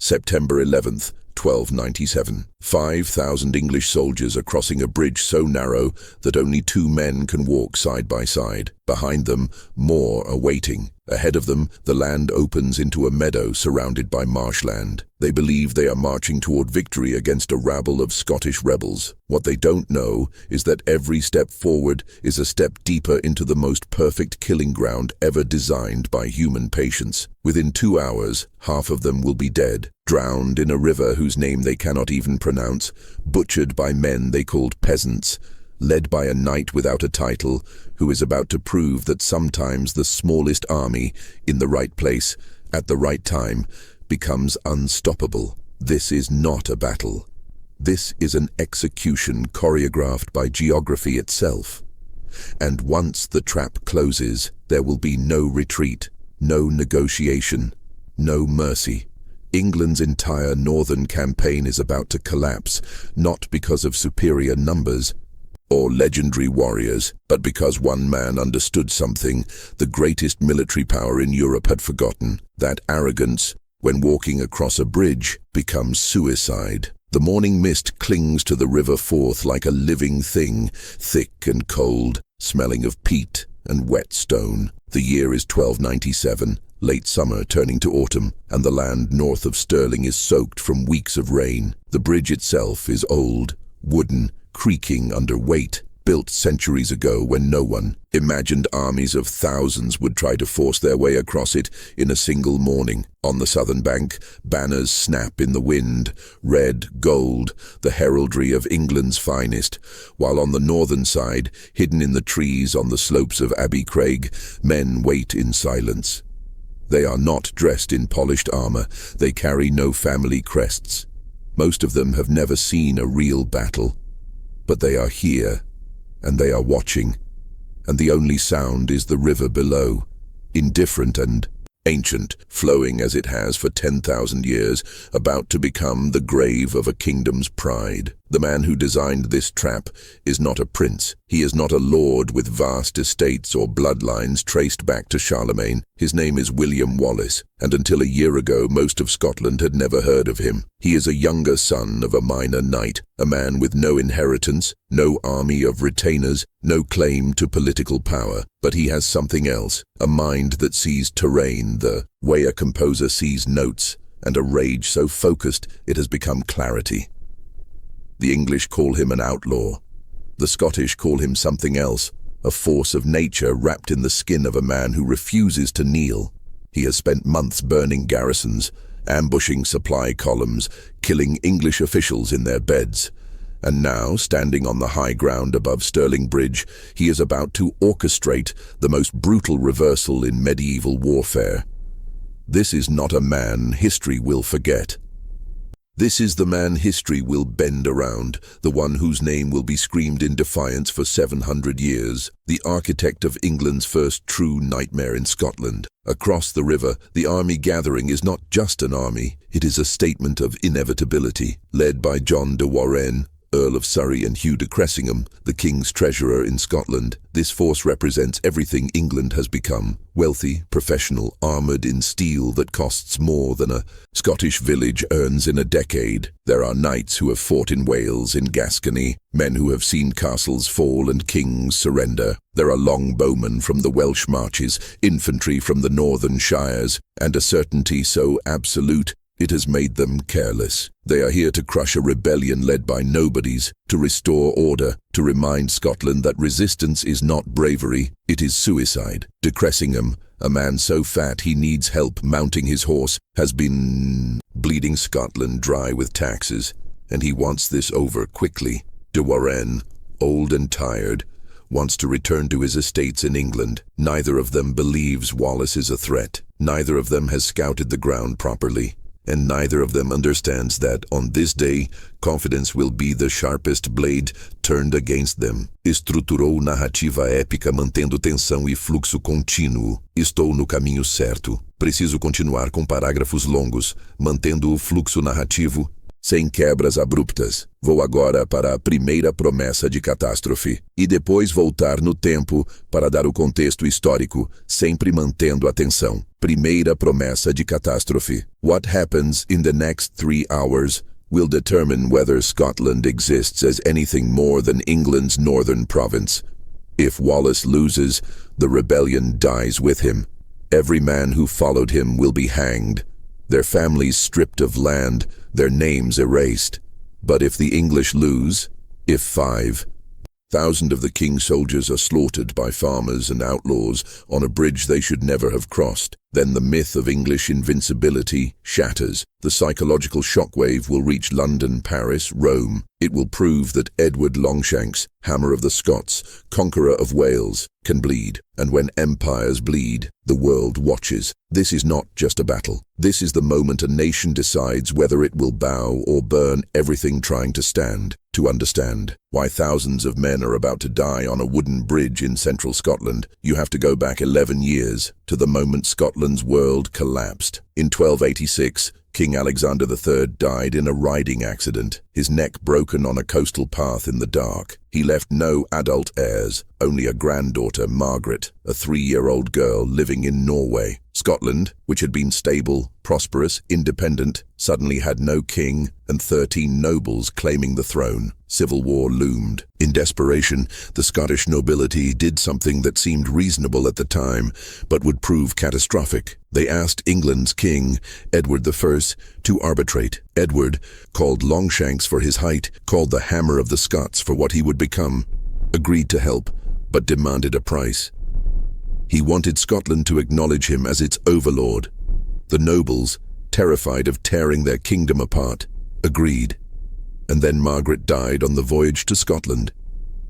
September 11th, 1297. 5,000 English soldiers are crossing a bridge so narrow that only two men can walk side by side. Behind them, more are waiting. Ahead of them, the land opens into a meadow surrounded by marshland. They believe they are marching toward victory against a rabble of Scottish rebels. What they don't know is that every step forward is a step deeper into the most perfect killing ground ever designed by human patience. Within 2 hours, half of them will be dead, drowned in a river whose name they cannot even pronounce, butchered by men they called peasants, led by a knight without a title who is about to prove that sometimes the smallest army, in the right place, at the right time, becomes unstoppable. This is not a battle. This is an execution choreographed by geography itself. And once the trap closes, there will be no retreat, no negotiation, no mercy. England's entire northern campaign is about to collapse, not because of superior numbers or legendary warriors, but because one man understood something the greatest military power in Europe had forgotten. That arrogance, when walking across a bridge, becomes suicide. The morning mist clings to the river Forth like a living thing, thick and cold, smelling of peat and wet stone. The year is 1297, late summer turning to autumn, and the land north of Stirling is soaked from weeks of rain. The bridge itself is old, wooden, creaking under weight, built centuries ago when no one imagined armies of thousands would try to force their way across it in a single morning. On the southern bank, banners snap in the wind, red, gold, the heraldry of England's finest, while on the northern side, hidden in the trees on the slopes of Abbey Craig, men wait in silence. They are not dressed in polished armor, they carry no family crests. Most of them have never seen a real battle. But they are here, and they are watching, and the only sound is the river below, indifferent and ancient, flowing as it has for 10,000 years, about to become the grave of a kingdom's pride. The man who designed this trap is not a prince. He is not a lord with vast estates or bloodlines traced back to Charlemagne. His name is William Wallace, and until a year ago most of Scotland had never heard of him. He is a younger son of a minor knight, a man with no inheritance, no army of retainers, no claim to political power. But he has something else, a mind that sees terrain the way a composer sees notes, and a rage so focused it has become clarity. The English call him an outlaw. The Scottish call him something else, a force of nature wrapped in the skin of a man who refuses to kneel. He has spent months burning garrisons, ambushing supply columns, killing English officials in their beds. And now, standing on the high ground above Stirling Bridge, he is about to orchestrate the most brutal reversal in medieval warfare. This is not a man history will forget. This is the man history will bend around, the one whose name will be screamed in defiance for 700 years, the architect of England's first true nightmare in Scotland. Across the river, the army gathering is not just an army, it is a statement of inevitability, led by John de Warenne, Earl of Surrey, and Hugh de Cressingham, the King's treasurer in Scotland. This force represents everything England has become: wealthy, professional, armoured in steel that costs more than a Scottish village earns in a decade. There are knights who have fought in Wales, in Gascony, men who have seen castles fall and kings surrender. There are longbowmen from the Welsh marches, infantry from the northern shires, and a certainty so absolute it has made them careless. They are here to crush a rebellion led by nobodies, to restore order, to remind Scotland that resistance is not bravery, it is suicide. De Cressingham, a man so fat he needs help mounting his horse, has been bleeding Scotland dry with taxes, and he wants this over quickly. De Warenne, old and tired, wants to return to his estates in England. Neither of them believes Wallace is a threat. Neither of them has scouted the ground properly. And neither of them understands that, on this day, confidence will be the sharpest blade turned against them. Estruturou narrativa épica mantendo tensão e fluxo contínuo. Estou no caminho certo. Preciso continuar com parágrafos longos, mantendo o fluxo narrativo sem quebras abruptas. Vou agora para a primeira promessa de catástrofe, e depois voltar no tempo para dar o contexto histórico, sempre mantendo a tensão. Primeira promessa de catástrofe. What happens in the next 3 hours will determine whether Scotland exists as anything more than England's northern province. If Wallace loses, the rebellion dies with him. Every man who followed him will be hanged, their families stripped of land, their names erased. But if the English lose, if 5,000 of the king's soldiers are slaughtered by farmers and outlaws on a bridge they should never have crossed, then the myth of English invincibility shatters. The psychological shockwave will reach London, Paris, Rome. It will prove that Edward Longshanks, Hammer of the Scots, conqueror of Wales, can bleed. And when empires bleed, the world watches. This is not just a battle. This is the moment a nation decides whether it will bow or burn everything trying to stand. To understand why thousands of men are about to die on a wooden bridge in central Scotland, you have to go back 11 years to the moment Scotland's world collapsed. In 1286, King Alexander III died in a riding accident, his neck broken on a coastal path in the dark. He left no adult heirs, only a granddaughter, Margaret, a 3-year-old girl living in Norway. Scotland, which had been stable, prosperous, independent, suddenly had no king and 13 nobles claiming the throne. Civil war loomed. In desperation, the Scottish nobility did something that seemed reasonable at the time, but would prove catastrophic. They asked England's king, Edward I, to arbitrate. Edward, called Longshanks for his height, called the Hammer of the Scots for what he would become, agreed to help, but demanded a price. He wanted Scotland to acknowledge him as its overlord. The nobles, terrified of tearing their kingdom apart, agreed. And then Margaret died on the voyage to Scotland.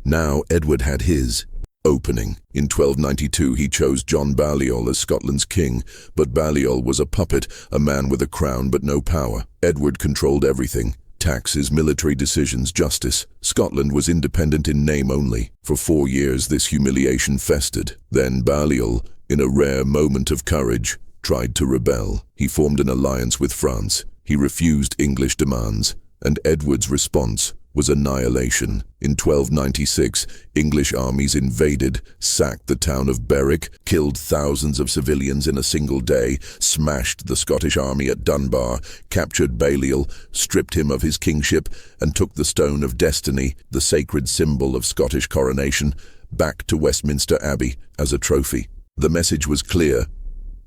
Now Edward had his opening. In 1292 he chose John Balliol as Scotland's king, but Balliol was a puppet, a man with a crown but no power. Edward controlled everything. Taxes, military decisions, justice. Scotland was independent in name only. For 4 years this humiliation festered. Then Balliol, in a rare moment of courage, tried to rebel. He formed an alliance with France. He refused English demands, and Edward's response was annihilation. In 1296, English armies invaded, sacked the town of Berwick, killed thousands of civilians in a single day, smashed the Scottish army at Dunbar, captured Balliol, stripped him of his kingship, and took the Stone of Destiny, the sacred symbol of Scottish coronation, back to Westminster Abbey as a trophy. The message was clear: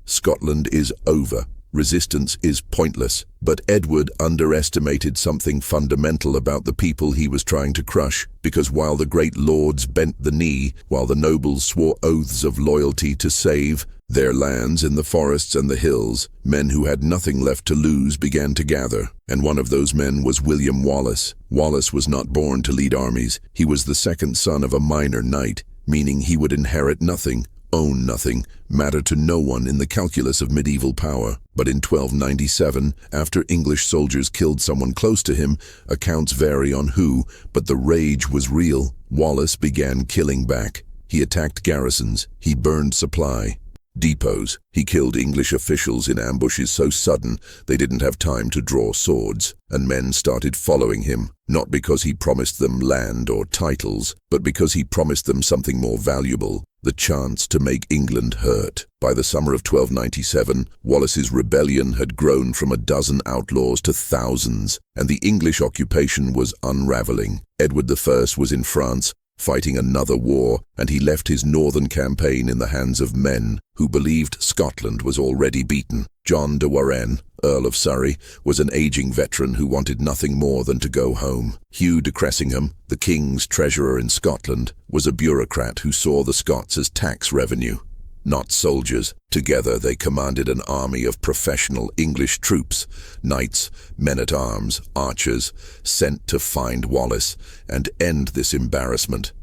Scotland is over. Resistance is pointless. But Edward underestimated something fundamental about the people he was trying to crush, because while the great lords bent the knee, while the nobles swore oaths of loyalty to save their lands in the forests and the hills, men who had nothing left to lose began to gather. And one of those men was William Wallace. Wallace was not born to lead armies. He was the second son of a minor knight, meaning he would inherit nothing, own nothing, matter to no one in the calculus of medieval power. But in 1297, after English soldiers killed someone close to him, accounts vary on who, but the rage was real. Wallace began killing back. He attacked garrisons. He burned supply depots. He killed English officials in ambushes so sudden they didn't have time to draw swords. And men started following him, not because he promised them land or titles, but because he promised them something more valuable: the chance to make England hurt. By the summer of 1297, Wallace's rebellion had grown from a dozen outlaws to thousands, and the English occupation was unraveling. Edward I was in France, fighting another war, and he left his northern campaign in the hands of men who believed Scotland was already beaten. John de Warenne, Earl of Surrey, was an aging veteran who wanted nothing more than to go home. Hugh de Cressingham, the king's treasurer in Scotland, was a bureaucrat who saw the Scots as tax revenue, not soldiers. Together they commanded an army of professional English troops, knights, men-at-arms, archers, sent to find Wallace and end this embarrassment.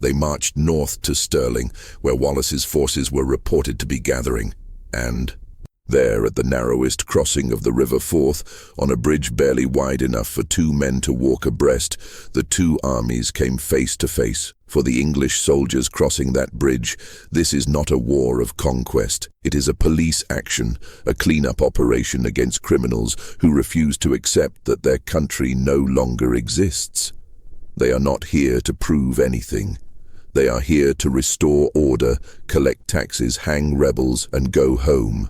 They marched north to Stirling, where Wallace's forces were reported to be gathering, and There, at the narrowest crossing of the River Forth, on a bridge barely wide enough for two men to walk abreast, the two armies came face to face. For the English soldiers crossing that bridge, this is not a war of conquest. It is a police action, a clean-up operation against criminals who refuse to accept that their country no longer exists. They are not here to prove anything. They are here to restore order, collect taxes, hang rebels, and go home.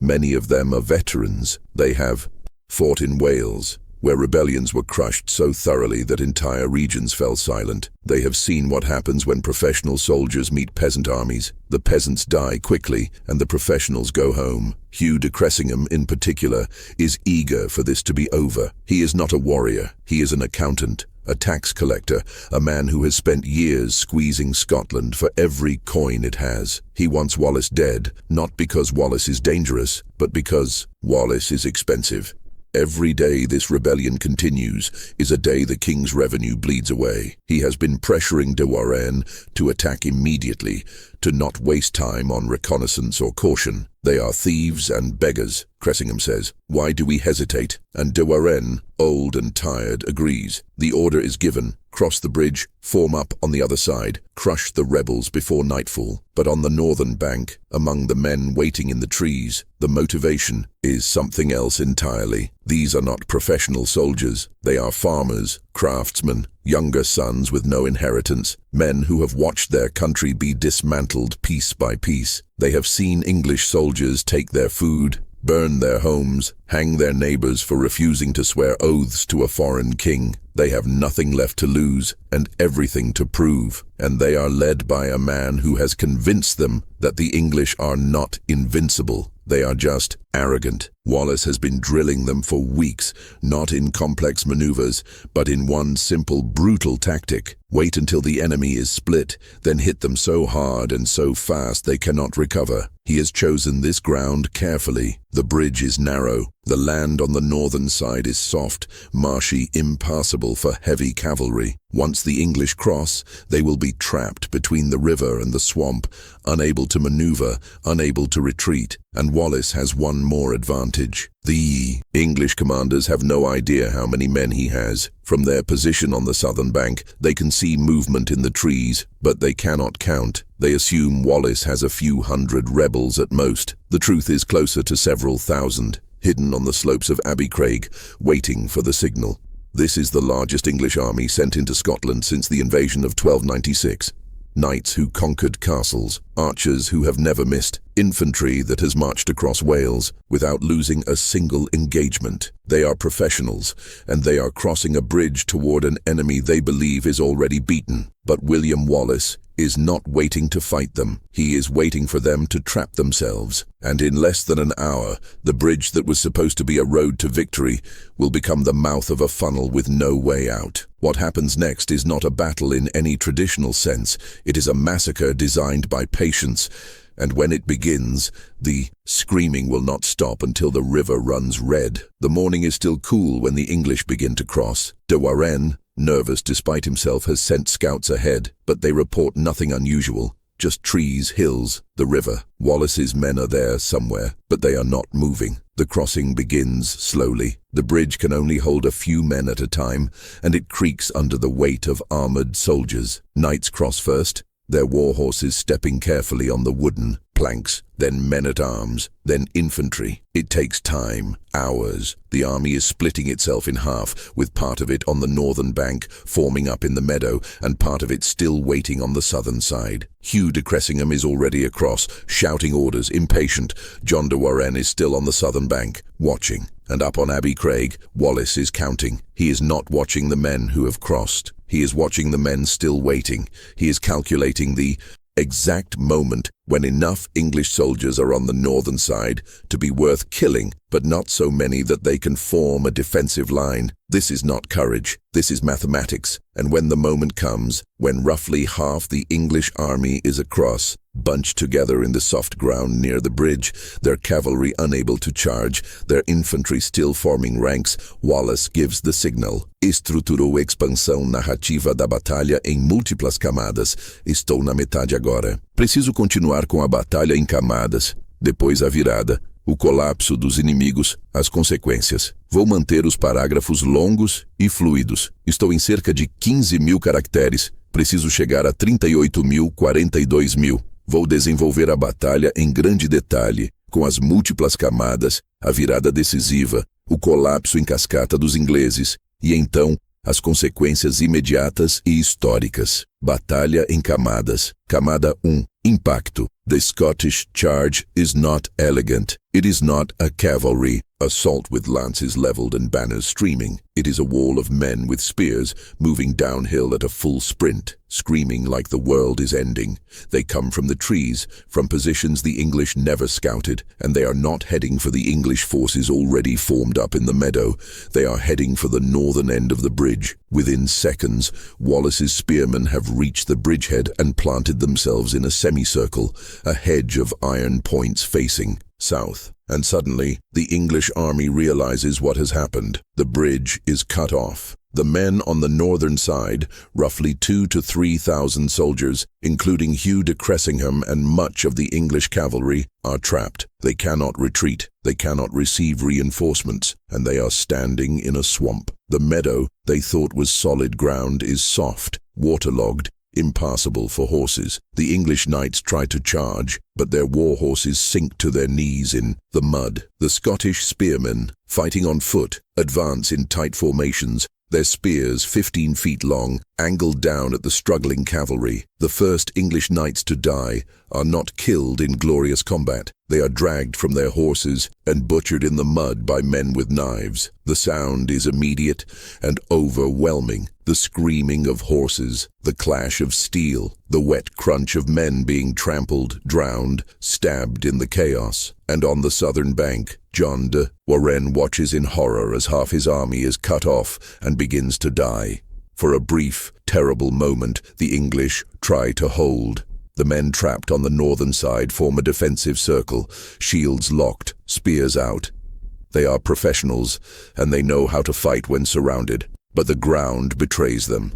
Many of them are veterans. They have fought in Wales, where rebellions were crushed so thoroughly that entire regions fell silent. They have seen what happens when professional soldiers meet peasant armies. The peasants die quickly, and the professionals go home. Hugh de Cressingham, in particular, is eager for this to be over. He is not a warrior. He is an accountant, a tax collector, a man who has spent years squeezing Scotland for every coin it has. He wants Wallace dead, not because Wallace is dangerous, but because Wallace is expensive. Every day this rebellion continues is a day the king's revenue bleeds away. He has been pressuring de Warenne to attack immediately, to not waste time on reconnaissance or caution. They are thieves and beggars, Cressingham says. Why do we hesitate? And de Warenne, old and tired, agrees. The order is given. Cross the bridge, form up on the other side, crush the rebels before nightfall. But on the northern bank, among the men waiting in the trees, the motivation is something else entirely. These are not professional soldiers. They are farmers, craftsmen, younger sons with no inheritance, men who have watched their country be dismantled piece by piece. They have seen English soldiers take their food, burn their homes, hang their neighbors for refusing to swear oaths to a foreign king. They have nothing left to lose and everything to prove, and they are led by a man who has convinced them that the English are not invincible. They are just arrogant. Wallace has been drilling them for weeks, not in complex maneuvers, but in one simple, brutal tactic. Wait until the enemy is split, then hit them so hard and so fast they cannot recover. He has chosen this ground carefully. The bridge is narrow. The land on the northern side is soft, marshy, impassable for heavy cavalry. Once the English cross, they will be trapped between the river and the swamp, unable to maneuver, unable to retreat. And Wallace has one more advantage. The English commanders have no idea how many men he has. From their position on the southern bank, they can see movement in the trees, but they cannot count. They assume Wallace has a few hundred rebels at most. The truth is closer to several thousand, hidden on the slopes of Abbeycraig, waiting for the signal. This is the largest English army sent into Scotland since the invasion of 1296. Knights who conquered castles, archers who have never missed, infantry that has marched across Wales without losing a single engagement. They are professionals, and they are crossing a bridge toward an enemy they believe is already beaten. But William Wallace is not waiting to fight them. He is waiting for them to trap themselves. And in less than an hour, the bridge that was supposed to be a road to victory will become the mouth of a funnel with no way out. What happens next is not a battle in any traditional sense. It is a massacre designed by patience. And when it begins, the screaming will not stop until the river runs red. The morning is still cool when the English begin to cross. De Warenne, nervous despite himself, has sent scouts ahead, but they report nothing unusual. Just trees, hills, the river. Wallace's men are there somewhere, but they are not moving. The crossing begins slowly. The bridge can only hold a few men at a time, and it creaks under the weight of armored soldiers. Knights cross first, their war horses stepping carefully on the wooden planks, then men-at-arms, then infantry. It takes time, hours. The army is splitting itself in half, with part of it on the northern bank, forming up in the meadow, and part of it still waiting on the southern side. Hugh de Cressingham is already across, shouting orders, impatient. John de Warenne is still on the southern bank, watching. And up on Abbeycraig, Wallace is counting. He is not watching the men who have crossed. He is watching the men still waiting. He is calculating the exact moment when enough English soldiers are on the northern side to be worth killing, but not so many that they can form a defensive line. This is not courage, this is mathematics. And when the moment comes, when roughly half the English army is across, bunched together in the soft ground near the bridge, their cavalry unable to charge, their infantry still forming ranks, Wallace gives the signal. Estruturou expansão narrativa da batalha em múltiplas camadas. Estou na metade agora. Preciso continuar com a batalha em camadas. Depois a virada. O colapso dos inimigos, as consequências. Vou manter os parágrafos longos e fluidos. Estou em cerca de 15.000 caracteres. Preciso chegar a 38.000, 42.000. Vou desenvolver a batalha em grande detalhe, com as múltiplas camadas, a virada decisiva, o colapso em cascata dos ingleses, e então as consequências imediatas e históricas. Batalha em camadas. Camada 1. Impacto. The Scottish charge is not elegant. It is not a cavalry assault with lances leveled and banners streaming. It is a wall of men with spears moving downhill at a full sprint, screaming like the world is ending. They come from the trees, from positions the English never scouted, and they are not heading for the English forces already formed up in the meadow. They are heading for the northern end of the bridge. Within seconds, Wallace's spearmen have reached the bridgehead and planted themselves in a semicircle, a hedge of iron points facing south. And suddenly, the English army realizes what has happened. The bridge is cut off. The men on the northern side, roughly 2,000 to 3,000 soldiers, including Hugh de Cressingham and much of the English cavalry, are trapped. They cannot retreat. They cannot receive reinforcements, and they are standing in a swamp. The meadow they thought was solid ground is soft, waterlogged, impassable for horses. The English knights try to charge, but their war horses sink to their knees in the mud. The Scottish spearmen, fighting on foot, advance in tight formations, their spears 15 feet long, angled down at the struggling cavalry. The first English knights to die are not killed in glorious combat. They are dragged from their horses and butchered in the mud by men with knives. The sound is immediate and overwhelming. The screaming of horses, the clash of steel, the wet crunch of men being trampled, drowned, stabbed in the chaos. And on the southern bank, John de Warenne watches in horror as half his army is cut off and begins to die. For a brief, terrible moment, the English try to hold. The men trapped on the northern side form a defensive circle, shields locked, spears out. They are professionals, and they know how to fight when surrounded, but the ground betrays them.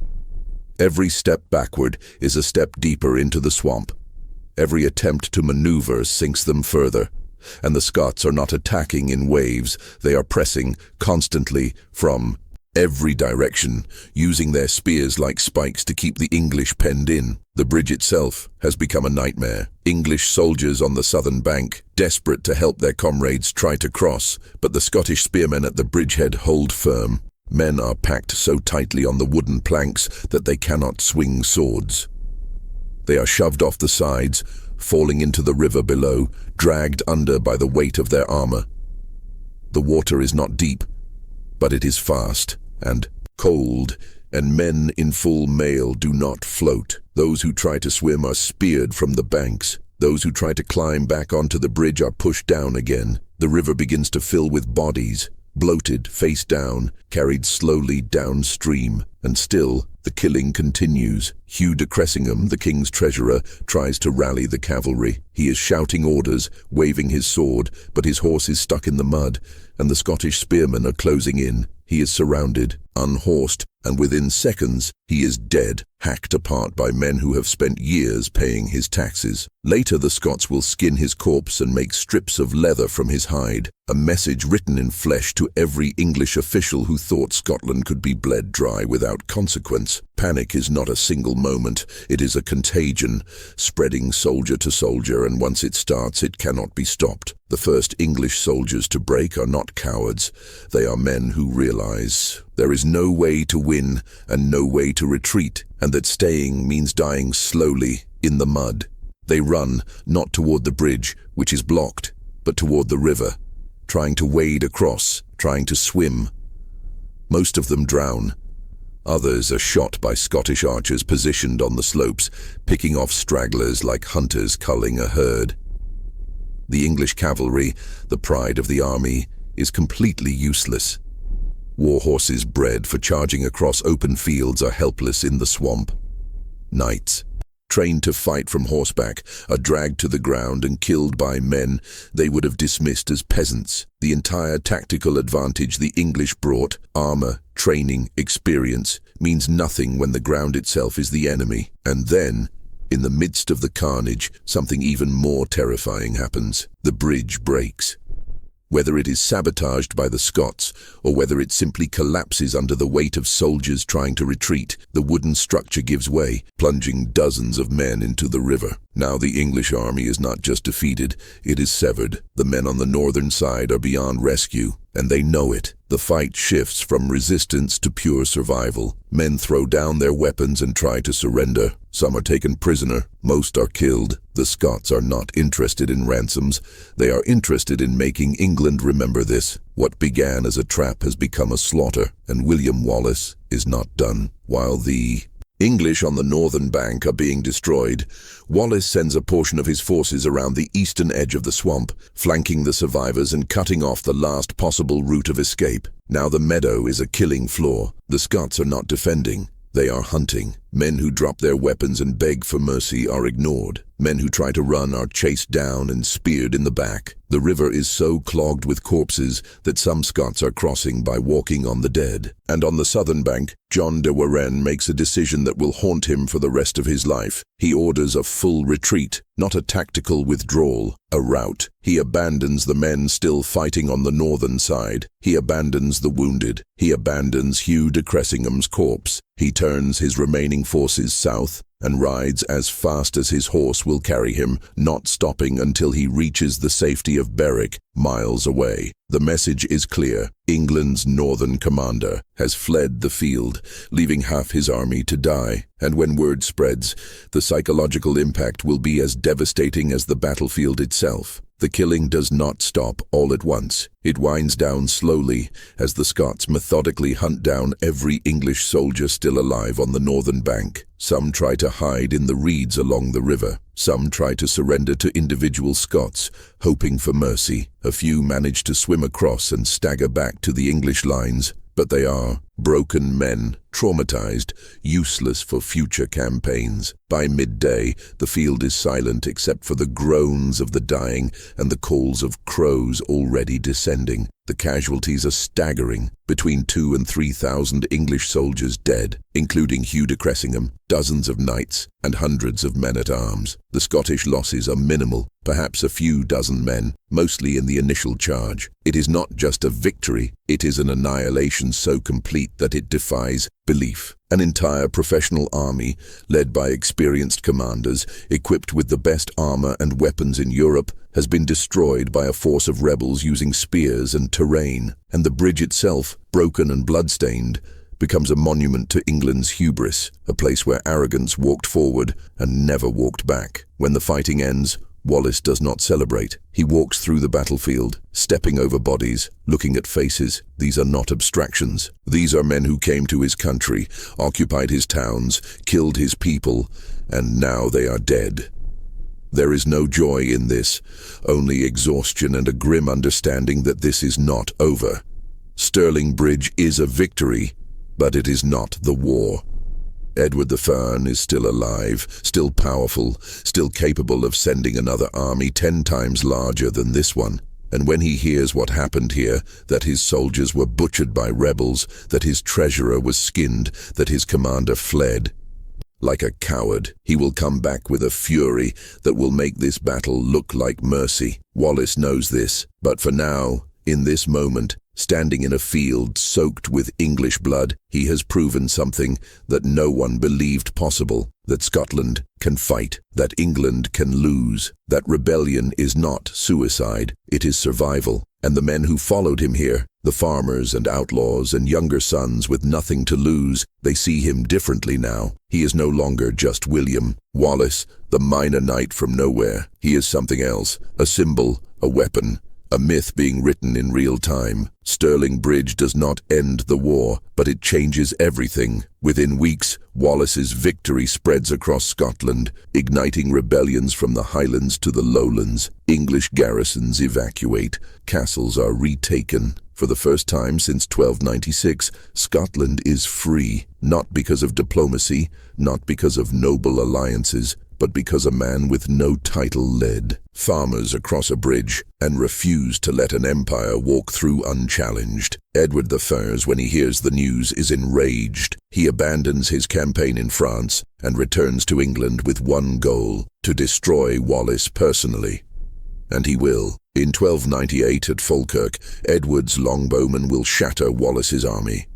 Every step backward is a step deeper into the swamp. Every attempt to maneuver sinks them further, and the Scots are not attacking in waves. They are pressing constantly from every direction, using their spears like spikes to keep the English penned in. The bridge itself has become a nightmare. English soldiers on the southern bank, desperate to help their comrades, try to cross, but the Scottish spearmen at the bridgehead hold firm. Men are packed so tightly on the wooden planks that they cannot swing swords. They are shoved off the sides, falling into the river below, dragged under by the weight of their armor. The water is not deep, but it is fast and cold, and men in full mail do not float. Those who try to swim are speared from the banks. Those who try to climb back onto the bridge are pushed down again. The river begins to fill with bodies, bloated, face down, carried slowly downstream, and still the killing continues. Hugh de Cressingham, the king's treasurer, tries to rally the cavalry. He is shouting orders, waving his sword, but his horse is stuck in the mud, and the Scottish spearmen are closing in. He is surrounded, unhorsed, and within seconds he is dead, hacked apart by men who have spent years paying his taxes. Later the Scots will skin his corpse and make strips of leather from his hide, a message written in flesh to every English official who thought Scotland could be bled dry without consequence. Panic is not a single moment, it is a contagion, spreading soldier to soldier, and once it starts it cannot be stopped. The first English soldiers to break are not cowards, they are men who realize there is no way to win and no way to retreat, and that staying means dying slowly in the mud. They run, not toward the bridge, which is blocked, but toward the river, trying to wade across, trying to swim. Most of them drown. Others are shot by Scottish archers positioned on the slopes, picking off stragglers like hunters culling a herd. The English cavalry, the pride of the army, is completely useless. War horses bred for charging across open fields are helpless in the swamp. Knights, trained to fight from horseback, are dragged to the ground and killed by men they would have dismissed as peasants. The entire tactical advantage the English brought, armor, training, experience, means nothing when the ground itself is the enemy. And then, in the midst of the carnage, something even more terrifying happens. The bridge breaks. Whether it is sabotaged by the Scots, or whether it simply collapses under the weight of soldiers trying to retreat, the wooden structure gives way, plunging dozens of men into the river. Now the English army is not just defeated, it is severed. The men on the northern side are beyond rescue, and they know it. The fight shifts from resistance to pure survival. Men throw down their weapons and try to surrender. Some are taken prisoner, most are killed. The Scots are not interested in ransoms, they are interested in making England remember this. What began as a trap has become a slaughter, and William Wallace is not done. While the English on the northern bank are being destroyed, Wallace sends a portion of his forces around the eastern edge of the swamp, flanking the survivors and cutting off the last possible route of escape. Now the meadow is a killing floor. The Scots are not defending, they are hunting. Men who drop their weapons and beg for mercy are ignored. Men who try to run are chased down and speared in the back. The river is so clogged with corpses that some Scots are crossing by walking on the dead. And on the southern bank, John de Warenne makes a decision that will haunt him for the rest of his life. He orders a full retreat, not a tactical withdrawal, a rout. He abandons the men still fighting on the northern side. He abandons the wounded. He abandons Hugh de Cressingham's corpse. He turns his remaining forces south and rides as fast as his horse will carry him, not stopping until he reaches the safety of Berwick, miles away. The message is clear. England's northern commander has fled the field, leaving half his army to die. And when word spreads, the psychological impact will be as devastating as the battlefield itself. The killing does not stop all at once. It winds down slowly as the Scots methodically hunt down every English soldier still alive on the northern bank. Some try to hide in the reeds along the river. Some try to surrender to individual Scots, hoping for mercy. A few manage to swim across and stagger back to the English lines, but they are broken men, traumatized, useless for future campaigns. By midday, the field is silent except for the groans of the dying and the calls of crows already descending. The casualties are staggering, between 2,000 and 3,000 English soldiers dead, including Hugh de Cressingham, dozens of knights, and hundreds of men-at-arms. The Scottish losses are minimal, perhaps a few dozen men, mostly in the initial charge. It is not just a victory, it is an annihilation so complete that it defies belief. An entire professional army, led by experienced commanders, equipped with the best armor and weapons in Europe, has been destroyed by a force of rebels using spears and terrain, and the bridge itself, broken and bloodstained, becomes a monument to England's hubris, a place where arrogance walked forward and never walked back. When the fighting ends, Wallace does not celebrate. He walks through the battlefield, stepping over bodies, looking at faces. These are not abstractions. These are men who came to his country, occupied his towns, killed his people, and now they are dead. There is no joy in this, only exhaustion and a grim understanding that this is not over. Stirling Bridge is a victory, but it is not the war. Edward the Firm is still alive, still powerful, still capable of sending another army 10 times larger than this one. And when he hears what happened here, that his soldiers were butchered by rebels, that his treasurer was skinned, that his commander fled, like a coward, he will come back with a fury that will make this battle look like mercy. Wallace knows this, but for now, in this moment, standing in a field soaked with English blood, he has proven something that no one believed possible, that Scotland can fight, that England can lose, that rebellion is not suicide, it is survival. And the men who followed him here, the farmers and outlaws and younger sons with nothing to lose, they see him differently now. He is no longer just William Wallace, the minor knight from nowhere. He is something else, a symbol, a weapon, a myth being written in real time. Stirling Bridge does not end the war, but it changes everything. Within weeks, Wallace's victory spreads across Scotland, igniting rebellions from the Highlands to the Lowlands. English garrisons evacuate, castles are retaken. For the first time since 1296, Scotland is free, not because of diplomacy, not because of noble alliances, but because a man with no title led. Farmers across a bridge and refuse to let an empire walk through unchallenged. Edward the Firm, when he hears the news, is enraged. He abandons his campaign in France and returns to England with one goal: to destroy Wallace personally. And he will. In 1298 at Falkirk, Edward's longbowmen will shatter Wallace's army.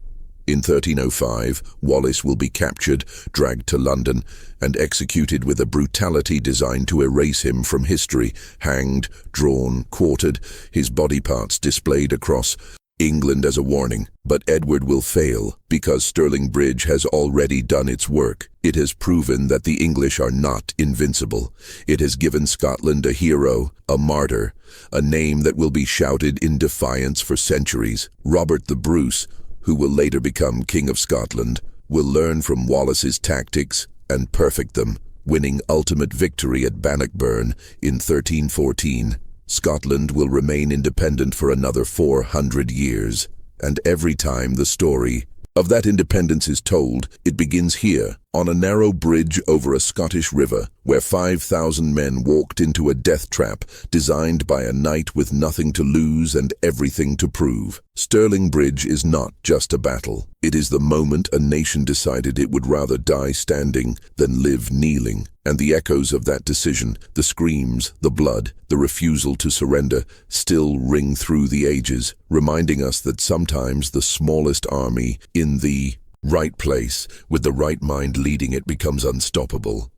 In 1305, Wallace will be captured, dragged to London, and executed with a brutality designed to erase him from history, hanged, drawn, quartered, his body parts displayed across England as a warning. But Edward will fail, because Stirling Bridge has already done its work. It has proven that the English are not invincible. It has given Scotland a hero, a martyr, a name that will be shouted in defiance for centuries. Robert the Bruce, who will later become King of Scotland, will learn from Wallace's tactics and perfect them, winning ultimate victory at Bannockburn in 1314. Scotland will remain independent for another 400 years, and every time the story of that independence is told, it begins here, on a narrow bridge over a Scottish river, where 5,000 men walked into a death trap designed by a knight with nothing to lose and everything to prove. Stirling Bridge is not just a battle. It is the moment a nation decided it would rather die standing than live kneeling. And the echoes of that decision, the screams, the blood, the refusal to surrender, still ring through the ages, reminding us that sometimes the smallest army in the right place, with the right mind leading it, becomes unstoppable.